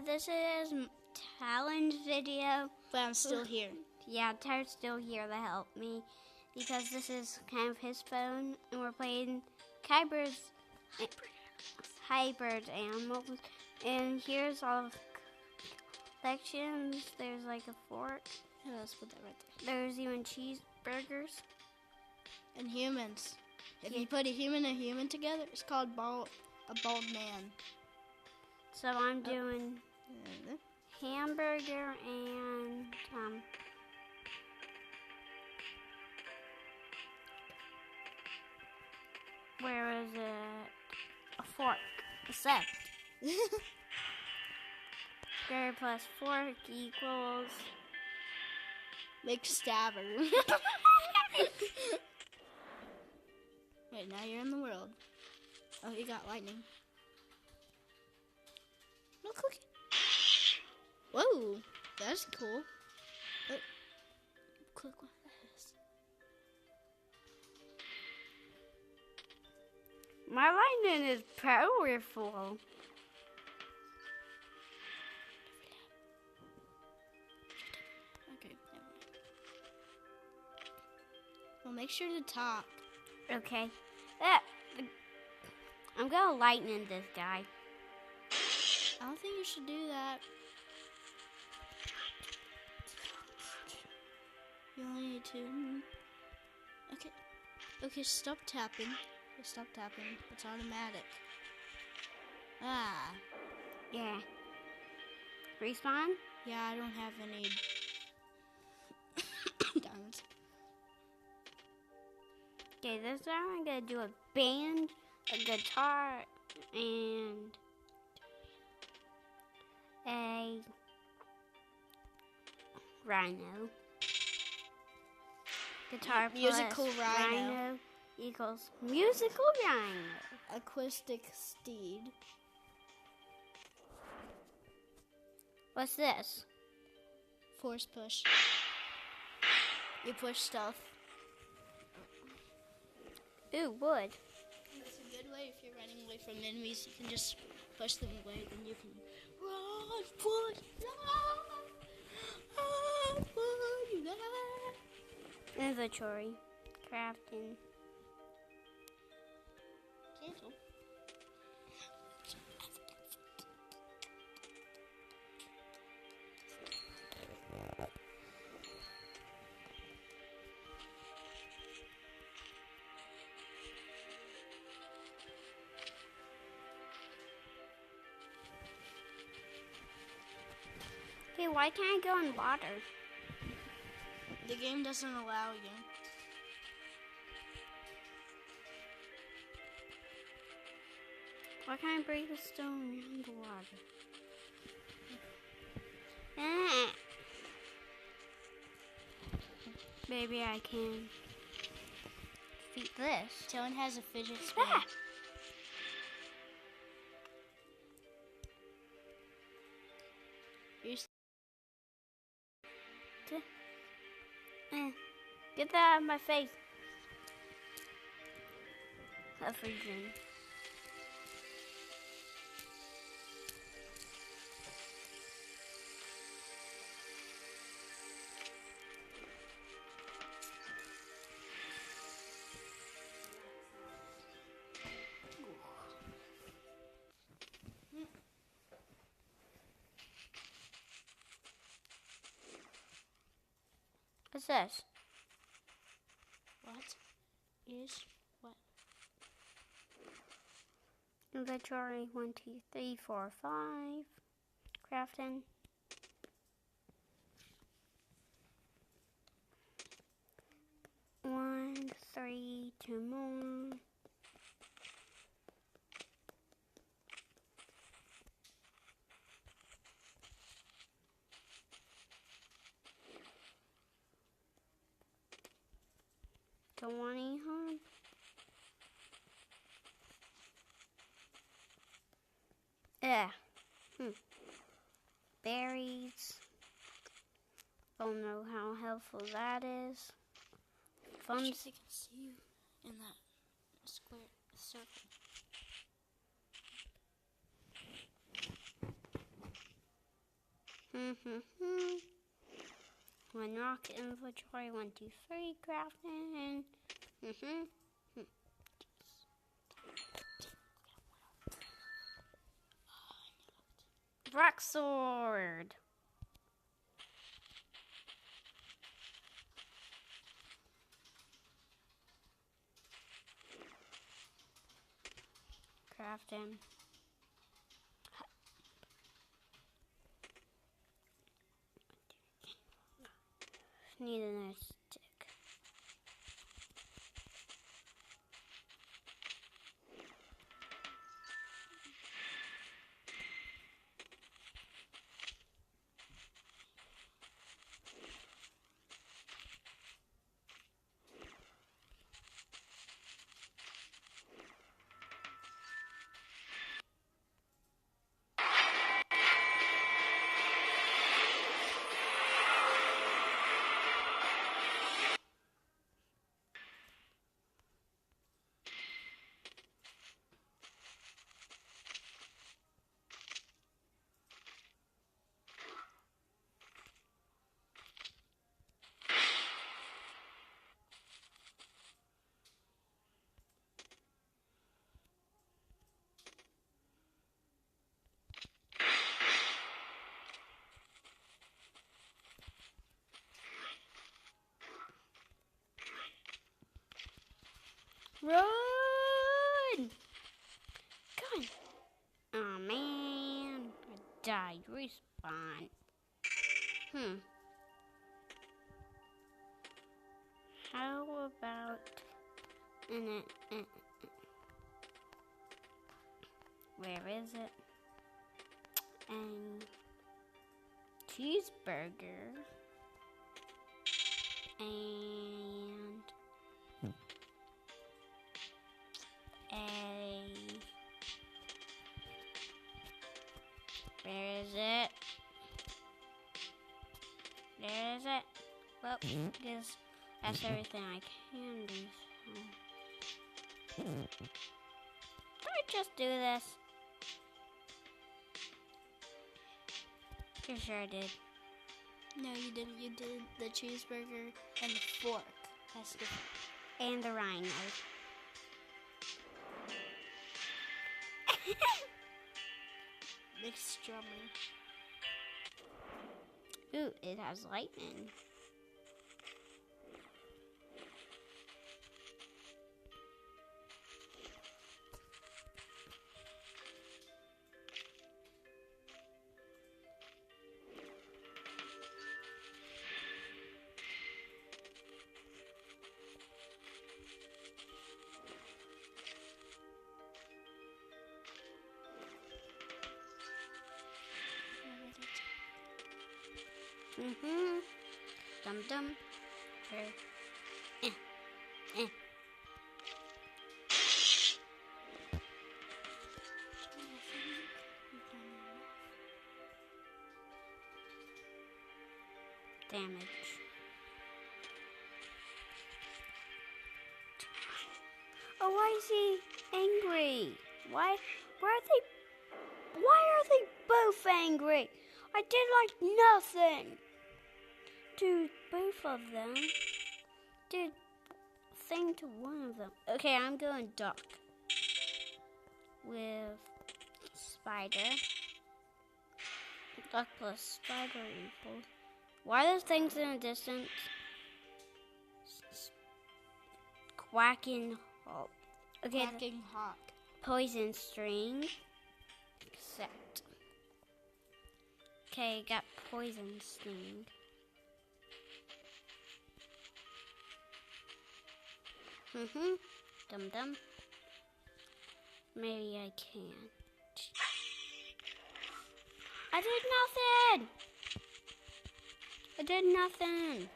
this is Talon's video. But I'm still here. Yeah, Tyler's still here to help me because this is kind of his phone, and we're playing hybrid animals. And here's all of collections. There's like a fork. Yeah, let's put that right there. There's even cheeseburgers. And humans. If you put a human and a human together, it's called a bald man. So I'm doing hamburger and where is it? A fork. Except square plus fork equals McStabber. Wait, now you're in the world. Oh, you got lightning. No cookie. Whoa, that's cool. Click one of this. my lightning is powerful. Okay, never mind. Well, make sure to talk. Okay. I'm gonna lightning this guy. I don't think you should do that. You only need to. Okay, stop tapping. Stop tapping. It's automatic. Ah. Yeah. Respawn? Yeah, I don't have any diamonds. Okay, this time I'm gonna do a band, a guitar, and a rhino. Guitar plus musical rhino equals musical rhino. Acoustic steed. What's this? Force push. You push stuff. Ooh, wood. That's a good way if you're running away from enemies. You can just push them away, then you can run, push, run, push, run. Inventory. Crafting. Cancel. Okay, why can't I go in water? The game doesn't allow you. Why can't I break the stone in the water? Maybe I can defeat this. Talon has a fidget spinner. Get that out of my face. That's freezing. What's this? What is what? Inventory 1, 2, 3, 4, 5. Crafting. One, 3, 2 more. Don't want any harm. Yeah. Berries. Don't know how helpful that is. I can see you in that square circle. One rocket inventory, 1, 2, 3, crafting. Rock sword. Crafting. Need another stick. Run! Come on. Oh man, I died. Respawn. How about where is it? And cheeseburger and where is it? There is it. Well, guess that's everything I can do. So. Did I just do this? For sure I did. No, you didn't. You did the cheeseburger and the fork. That's different. And the rhino. Mixed drummer. Ooh, it has lightning. Dum dum. Damage. Oh, why is he angry? Why are they both angry? I did like nothing to both of them. Did thing to one of them. Okay, I'm going duck with spider. Duck plus spider equals. Why are those things in the distance? Quacking hawk. Okay, Quacking hawk. Poison string. Set. Okay, got poison sting. Dum dum. Maybe I can. I did nothing.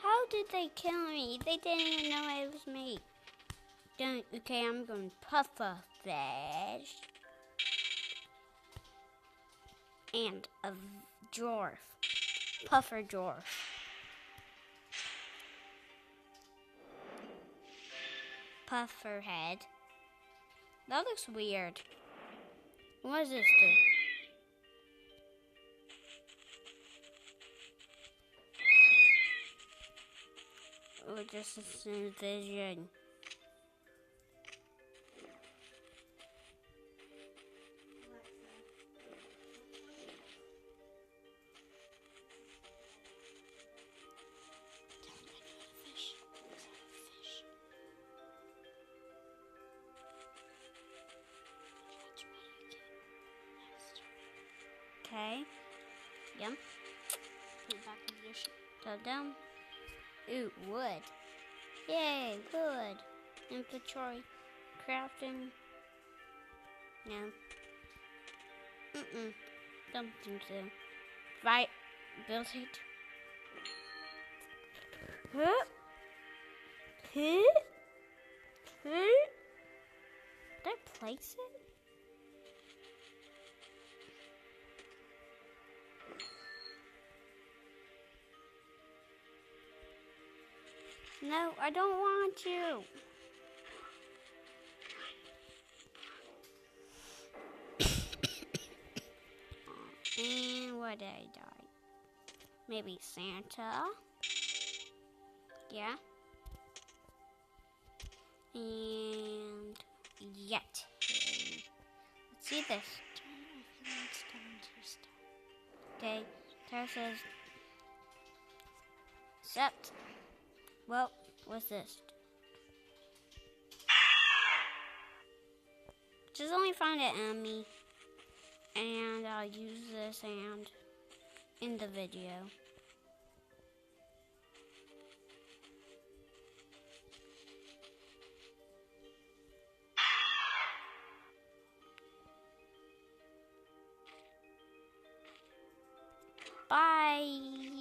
How did they kill me? They didn't even know it was me. Okay, I'm going puffer fish. And a dwarf. Puffer dwarf. Puffer head. That looks weird. What does this do? or just a vision? Okay. Yep. Put it back in the dish. Go down. Ooh, wood. Yay, wood. Inventory. Crafting. No. Don't think so. Right. Build it. Huh? Huh? Huh? Did I place it? No, I don't want you. And where did I die? Maybe Santa? Yeah. And yet. Let's see this. Okay, Tara says, accept. Well, what's this? Just only found an enemy, and I'll use this and in the video. Bye.